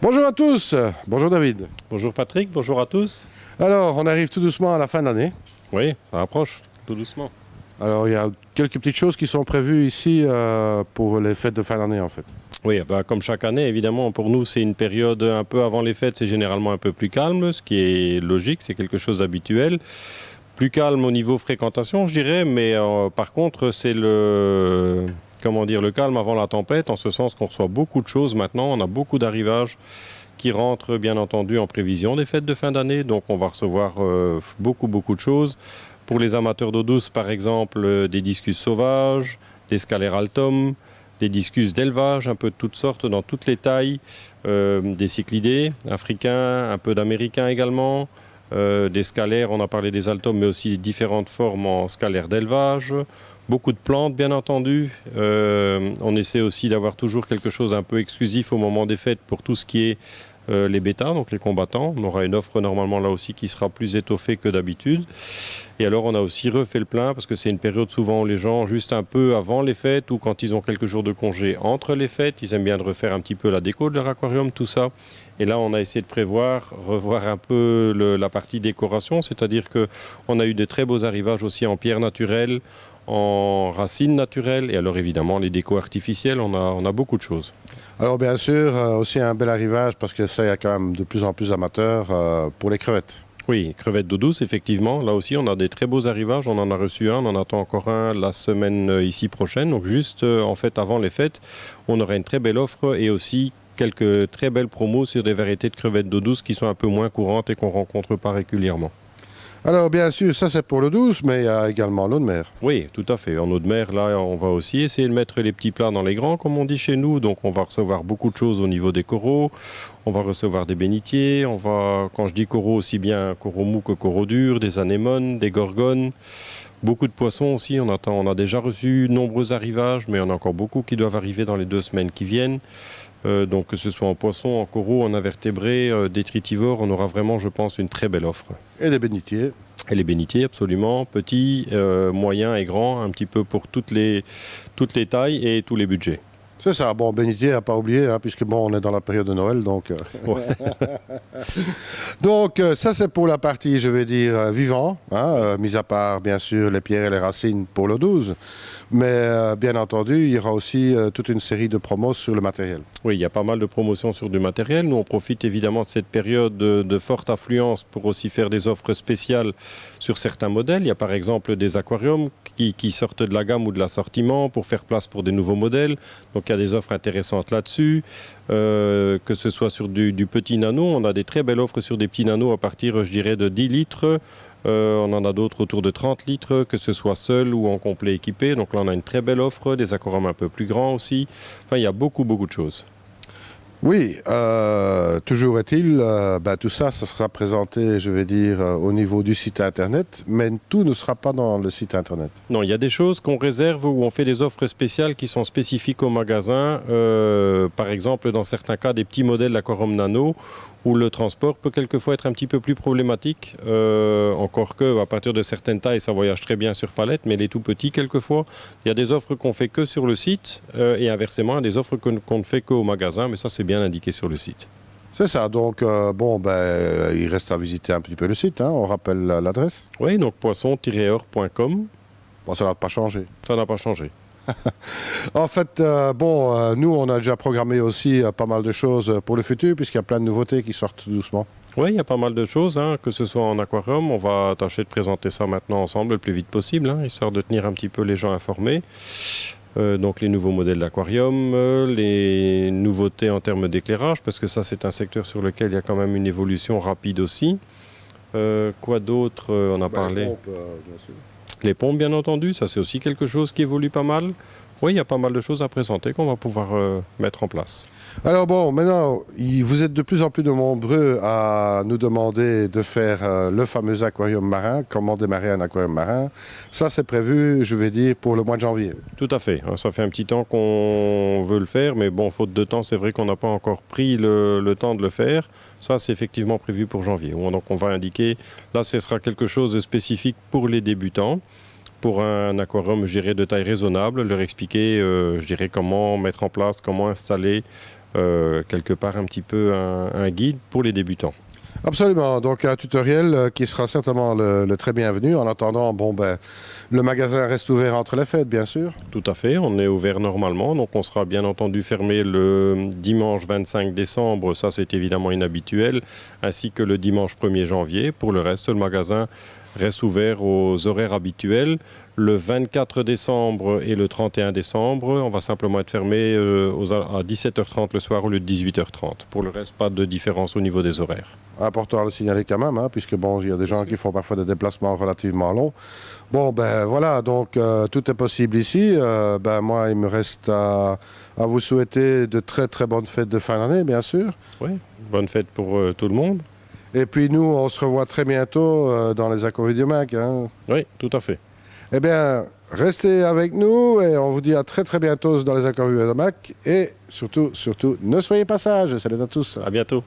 Bonjour à tous, bonjour David. Bonjour Patrick, bonjour à tous. Alors, on arrive tout doucement à la fin de l'année. Oui, ça approche, tout doucement. Alors, il y a quelques petites choses qui sont prévues ici pour les fêtes de fin d'année en fait. Oui, comme chaque année, évidemment, pour nous, c'est une période un peu avant les fêtes, c'est généralement un peu plus calme, ce qui est logique, c'est quelque chose d'habituel. Plus calme au niveau fréquentation, je dirais, mais par contre, c'est le calme avant la tempête, en ce sens qu'on reçoit beaucoup de choses maintenant, on a beaucoup d'arrivages qui rentrent bien entendu en prévision des fêtes de fin d'année, donc on va recevoir beaucoup de choses. Pour les amateurs d'eau douce, par exemple, des discus sauvages, des scalaires altum, des discus d'élevage, un peu de toutes sortes, dans toutes les tailles, des cyclidés africains, un peu d'américains également, des scalaires, on a parlé des altum, mais aussi différentes formes en scalaires d'élevage, beaucoup de plantes bien entendu. On essaie aussi d'avoir toujours quelque chose un peu exclusif au moment des fêtes pour tout ce qui est les bêtas, donc les combattants. On aura une offre normalement là aussi qui sera plus étoffée que d'habitude. Et alors on a aussi refait le plein parce que c'est une période souvent où les gens, juste un peu avant les fêtes ou quand ils ont quelques jours de congé entre les fêtes, ils aiment bien de refaire un petit peu la déco de leur aquarium, tout ça. Et là on a essayé de revoir un peu la partie décoration, c'est-à-dire qu'on a eu de très beaux arrivages aussi en pierre naturelle, en racines naturelles et alors évidemment les décos artificielles, on a beaucoup de choses. Alors bien sûr, aussi un bel arrivage parce que ça, il y a quand même de plus en plus d'amateurs pour les crevettes. Oui, crevettes d'eau douce, effectivement. Là aussi, on a des très beaux arrivages. On en a reçu un, on en attend encore un la semaine ici prochaine. Donc juste, en fait, avant les fêtes, on aura une très belle offre et aussi quelques très belles promos sur des variétés de crevettes d'eau douce qui sont un peu moins courantes et qu'on ne rencontre pas régulièrement. Alors bien sûr, ça c'est pour l'eau douce, mais il y a également l'eau de mer. Oui, tout à fait. En eau de mer, là, on va aussi essayer de mettre les petits plats dans les grands, comme on dit chez nous. Donc, on va recevoir beaucoup de choses au niveau des coraux. On va recevoir des bénitiers. Quand je dis coraux, aussi bien coraux mous que coraux durs, des anémones, des gorgones. Beaucoup de poissons aussi. On a déjà reçu de nombreux arrivages, mais on a encore beaucoup qui doivent arriver dans les 2 semaines qui viennent. Donc, que ce soit en poisson, en coraux, en invertébrés, détritivores, on aura vraiment, je pense, une très belle offre. Et les bénitiers. Et les bénitiers, absolument, petits, moyens et grands, un petit peu pour toutes les tailles et tous les budgets. C'est ça, bon, bénitier à pas oublier, hein, puisque bon, on est dans la période de Noël, donc... Ouais. Donc ça c'est pour la partie, je vais dire, vivant, hein, mis à part bien sûr les pierres et les racines pour l'eau douce, mais bien entendu il y aura aussi toute une série de promos sur le matériel. Oui, il y a pas mal de promotions sur du matériel. Nous, on profite évidemment de cette période de forte affluence pour aussi faire des offres spéciales sur certains modèles. Il y a par exemple des aquariums qui sortent de la gamme ou de l'assortiment pour faire place pour des nouveaux modèles. Donc, il y a des offres intéressantes là-dessus. Que ce soit sur du petit nano, on a des très belles offres sur des petits nanos à partir, je dirais, de 10 litres. On en a d'autres autour de 30 litres, que ce soit seul ou en complet équipé. Donc là, on a une très belle offre, des aquariums un peu plus grands aussi. Enfin, il y a beaucoup de choses. Oui, toujours est-il, tout ça sera présenté, je vais dire, au niveau du site internet, mais tout ne sera pas dans le site internet. Non, il y a des choses qu'on réserve où on fait des offres spéciales qui sont spécifiques au magasin. Par exemple, dans certains cas, des petits modèles d'aquarium nano où le transport peut quelquefois être un petit peu plus problématique. Encore que, à partir de certaines tailles, ça voyage très bien sur palette, mais les tout petits, quelquefois, il y a des offres qu'on fait que sur le site et inversement, des offres qu'on ne fait qu'au magasin, mais ça, c'est bien indiqué sur le site. C'est ça, donc il reste à visiter un petit peu le site, hein, on rappelle l'adresse. Oui, donc poisson-or.com. Bon, ça n'a pas changé. Ça n'a pas changé. En fait, nous, on a déjà programmé aussi pas mal de choses pour le futur, puisqu'il y a plein de nouveautés qui sortent tout doucement. Oui, il y a pas mal de choses, hein, que ce soit en aquarium. On va tâcher de présenter ça maintenant ensemble le plus vite possible, hein, histoire de tenir un petit peu les gens informés. Donc les nouveaux modèles d'aquarium, les nouveautés en termes d'éclairage, parce que ça, c'est un secteur sur lequel il y a quand même une évolution rapide aussi. Quoi d'autre? On a parlé. Les pompes, bien sûr. Les pompes, bien entendu, ça c'est aussi quelque chose qui évolue pas mal. Oui, il y a pas mal de choses à présenter qu'on va pouvoir mettre en place. Alors bon, maintenant, vous êtes de plus en plus nombreux à nous demander de faire le fameux aquarium marin, comment démarrer un aquarium marin. Ça, c'est prévu, je vais dire, pour le mois de janvier. Tout à fait. Ça fait un petit temps qu'on veut le faire, mais bon, faute de temps, c'est vrai qu'on n'a pas encore pris le temps de le faire. Ça, c'est effectivement prévu pour janvier. Donc, on va indiquer, là, ce sera quelque chose de spécifique pour les débutants. Pour un aquarium, je dirais, de taille raisonnable, leur expliquer, je dirais, comment mettre en place, comment installer quelque part un petit peu un guide pour les débutants. Absolument. Donc un tutoriel qui sera certainement le très bienvenu. En attendant, bon ben, le magasin reste ouvert entre les fêtes, bien sûr. Tout à fait, on est ouvert normalement, donc on sera bien entendu fermé le dimanche 25 décembre, ça c'est évidemment inhabituel, ainsi que le dimanche 1er janvier. Pour le reste, le magasin reste ouvert aux horaires habituels. Le 24 décembre et le 31 décembre, on va simplement être fermé à 17h30 le soir au lieu de 18h30. Pour le reste, pas de différence au niveau des horaires. Important à le signaler quand même, hein, puisque bon, il y a des gens qui font parfois des déplacements relativement longs. Bon, ben voilà, donc tout est possible ici. Ben moi, il me reste à vous souhaiter de très très bonnes fêtes de fin d'année, bien sûr. Oui, bonne fête pour tout le monde. Et puis nous, on se revoit très bientôt dans les Aquavidiomac. Hein. Oui, tout à fait. Eh bien, restez avec nous et on vous dit à très très bientôt dans les Aquavidiomac. Et surtout, ne soyez pas sages. Salut à tous. À bientôt.